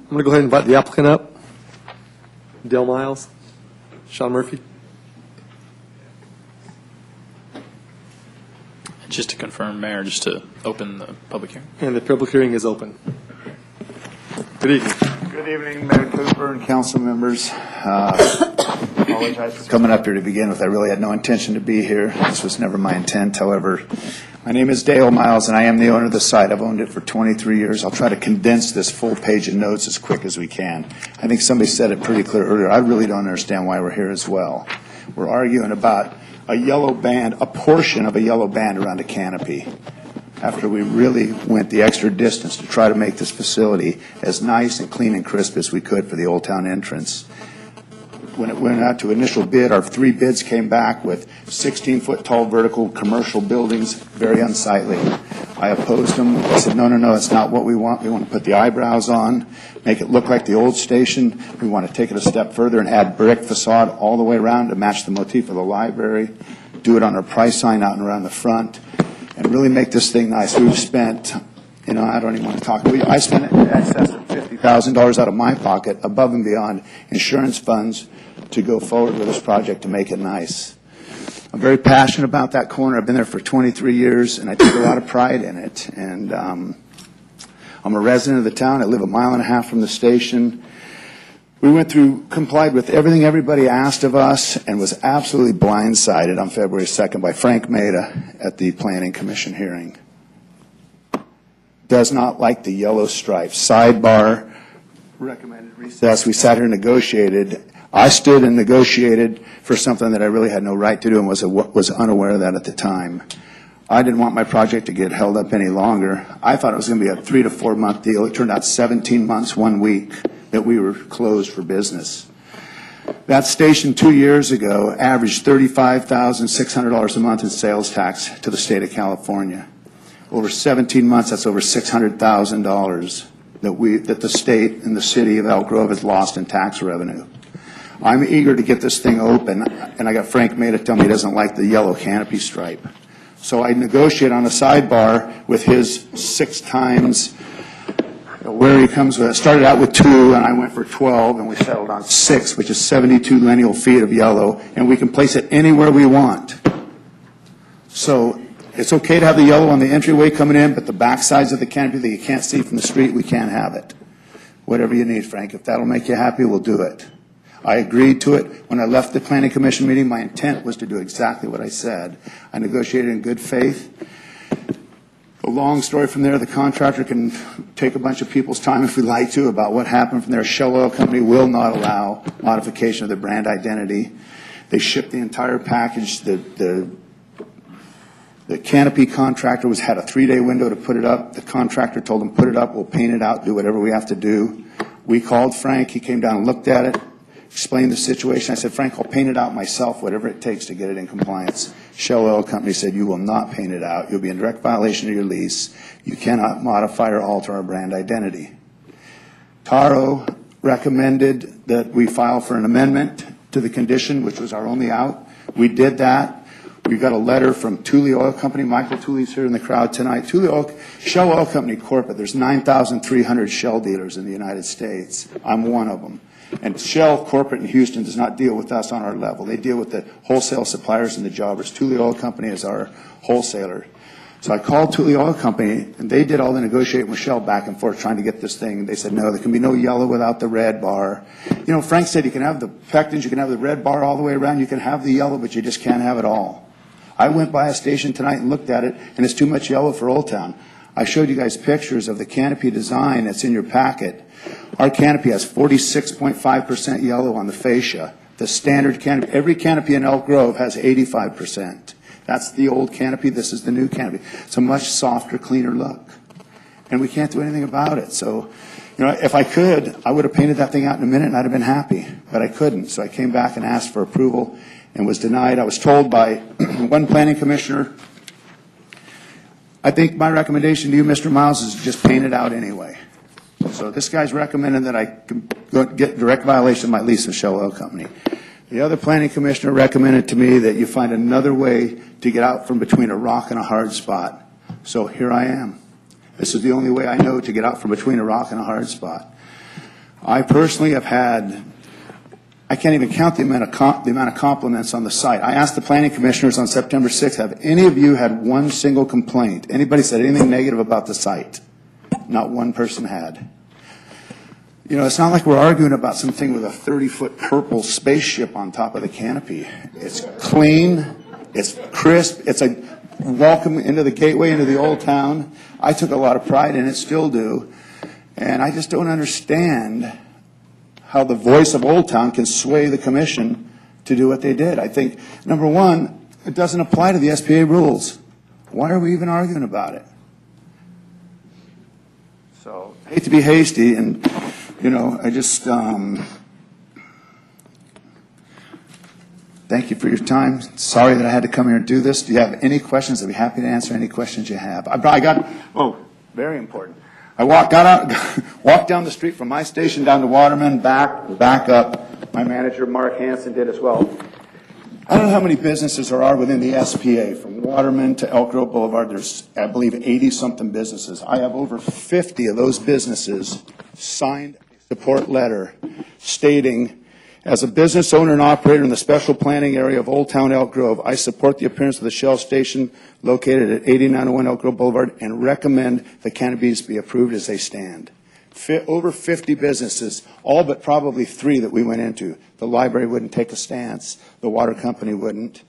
I'm going to go ahead and invite the applicant up. Dale Miles, Sean Murphy. Just to confirm, Mayor, just to open the public hearing. And the public hearing is open. Good evening. Good evening, Mayor Cooper and council members. Apologize for coming up here to begin with. I really had no intention to be here. This was never my intent. However, my name is Dale Miles, and I am the owner of the site. I've owned it for 23 years. I'll try to condense this full page of notes as quick as we can. I think somebody said it pretty clear earlier. I really don't understand why we're here as well. We're arguing about a yellow band, a portion of a yellow band around a canopy, after we really went the extra distance to try to make this facility as nice and clean and crisp as we could for the Old Town entrance. When it went out to initial bid, our 3 bids came back with 16-foot tall vertical commercial buildings, very unsightly. I opposed them. I said, no, that's not what we want. We want to put the eyebrows on, make it look like the old station. We want to take it a step further and add brick facade all the way around to match the motif of the library, do it on our price sign out and around the front, and really make this thing nice. We've spent, I don't even want to talk. I spent in excess of $50,000 out of my pocket, above and beyond insurance funds, to go forward with this project to make it nice. I'm very passionate about that corner. I've been there for 23 years, and I take a lot of pride in it. And I'm a resident of the town. I live 1.5 miles from the station. We complied with everything everybody asked of us, and was absolutely blindsided on February 2nd by Frank Maida at the Planning Commission hearing. Does not like the yellow stripes. Sidebar, recommended recess. We sat here and negotiated. I stood and negotiated for something that I really had no right to do and was unaware of that at the time. I didn't want my project to get held up any longer. I thought it was going to be a 3 to 4 month deal. It turned out 17 months, 1 week that we were closed for business. That station 2 years ago averaged $35,600 a month in sales tax to the state of California. Over 17 months, that's over $600,000 that the state and the city of Elk Grove has lost in tax revenue. I'm eager to get this thing open, and I got Frank Maida tell me he doesn't like the yellow canopy stripe. So I negotiate on a sidebar with his 6 times where he comes with. It started out with 2, and I went for 12, and we settled on 6, which is 72 lineal feet of yellow, and we can place it anywhere we want. So it's okay to have the yellow on the entryway coming in, but the back sides of the canopy that you can't see from the street, we can't have it. Whatever you need, Frank. If that'll make you happy, we'll do it. I agreed to it. When I left the Planning Commission meeting, my intent was to do exactly what I said. I negotiated in good faith. A long story from there. The contractor can take a bunch of people's time if we like to about what happened from there. Shell Oil Company will not allow modification of their brand identity. They shipped the entire package. The canopy contractor had a 3-day window to put it up. The contractor told them, put it up, we'll paint it out, do whatever we have to do. We called Frank. He came down and looked at it, explained the situation. I said, Frank, I'll paint it out myself, whatever it takes to get it in compliance. Shell Oil Company said, you will not paint it out. You'll be in direct violation of your lease. You cannot modify or alter our brand identity. Taro recommended that we file for an amendment to the condition, which was our only out. We did that. We got a letter from Thule Oil Company. Michael Thule's here in the crowd tonight. Shell Oil Company Corporate, there's 9,300 Shell dealers in the United States. I'm one of them. And Shell Corporate in Houston does not deal with us on our level. They deal with the wholesale suppliers and the jobbers. Thule Oil Company is our wholesaler. So I called Thule Oil Company, and they did all the negotiating with Shell back and forth trying to get this thing. They said, no, there can be no yellow without the red bar. Frank said you can have the pectins, you can have the red bar all the way around, you can have the yellow, but you just can't have it all. I went by a station tonight and looked at it, and it's too much yellow for Old Town. I showed you guys pictures of the canopy design that's in your packet. Our canopy has 46.5% yellow on the fascia. The standard canopy, every canopy in Elk Grove has 85%. That's the old canopy. This is the new canopy. It's a much softer, cleaner look. And we can't do anything about it. So, if I could, I would have painted that thing out in a minute and I'd have been happy. But I couldn't. So I came back and asked for approval and was denied. I was told by one planning commissioner, I think my recommendation to you, Mr. Miles, is just paint it out anyway. So this guy's recommending that I get direct violation of my lease with Shell Oil Company. The other planning commissioner recommended to me that you find another way to get out from between a rock and a hard spot. So here I am. This is the only way I know to get out from between a rock and a hard spot. I personally have had, I can't even count the amount of compliments on the site. I asked the planning commissioners on September 6th, have any of you had one single complaint? Anybody said anything negative about the site? Not one person had. You know, it's not like we're arguing about something with a 30-foot purple spaceship on top of the canopy. It's clean, it's crisp, it's a welcome into the gateway, into the old town. I took a lot of pride in it, still do. And I just don't understand how the voice of Old Town can sway the commission to do what they did. I think, number one, it doesn't apply to the SPA rules. Why are we even arguing about it? So, I hate to be hasty, and, you know, I just, thank you for your time. Sorry that I had to come here and do this. Do you have any questions? I'd be happy to answer any questions you have. Very important. I walked down the street from my station down to Waterman, back up. My manager, Mark Hansen, did as well. I don't know how many businesses there are within the SPA, from Waterman to Elk Grove Boulevard. There's, I believe, 80-something businesses. I have over 50 of those businesses signed a support letter stating, as a business owner and operator in the special planning area of Old Town Elk Grove, I support the appearance of the Shell station located at 8901 Elk Grove Boulevard and recommend the canopies be approved as they stand. Over 50 businesses, all but probably 3 that we went into. The library wouldn't take a stance. The water company wouldn't.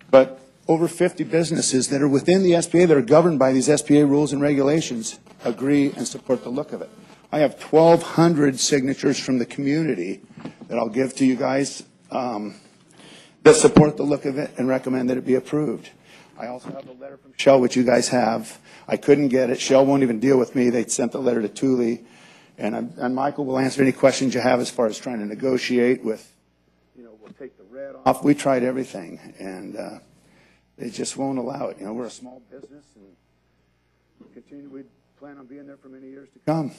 But over 50 businesses that are within the SPA, that are governed by these SPA rules and regulations, agree and support the look of it. I have 1,200 signatures from the community that I'll give to you guys that support the look of it and recommend that it be approved. I also have a letter from Shell, which you guys have. I couldn't get it. Shell won't even deal with me. They sent the letter to Thule. And Michael will answer any questions you have as far as trying to negotiate with, you know, we'll take the red off. We tried everything, and they just won't allow it. You know, we're a small business, and we plan on being there for many years to come.